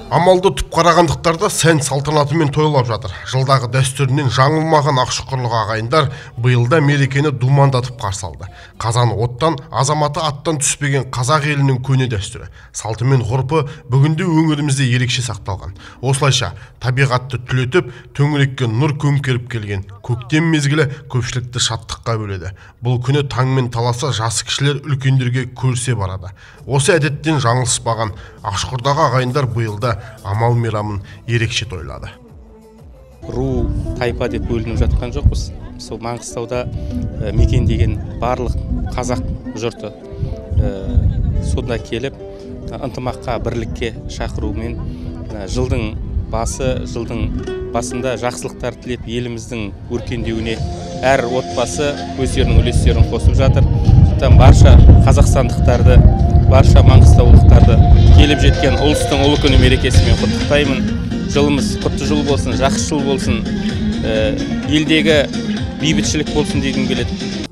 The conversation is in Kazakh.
Амалды түп қарағандықтарда сән салтанатымен тойлап жатыр. Жылдағы дәстүрінен жаңылмаған Ақшұқырлық ағайындар биылда мерекені думандатып қарсы алды. Қазан оттан, азаматы аттан түспеген қазақ елінің көне дәстүрі, салты мен ғұрпы бүгінде өңірімізде ерекше сақталған. Осылайша табиғатты түлетіп, төңірекке нұр көмкеріп келген көктем мезгілі көпшілікті шаттыққа бөледі. Бұл күні таңмен таласа жасы кішілер үлкендерге көрсе барады. Осы әдеттен жаңылыспаған Ақшұқырдағы ағайындар биылда амал мейрамын ерекше тойлады. Ру, тайпа деп бөлініп жатқан жоқпыз. Сол Маңғыстауда мекендеген барлық қазақ жұрты сонда келіп, ынтымаққа, бірлікке шақырумен жылдың басында жақсылықтар тілеп, еліміздің өркендеуіне әр отбасы өздерінің үлестерін қосып жатыр. Барша қазақстандықтарды, барша маңғыстаулықтарды келіп жеткен ұлыстың ұлы күні мерекесімен құттықтаймын. Жылымыз құтты жыл болсын, жақсы жыл болсын, елдегі бейбітшілік болсын дегім келеді.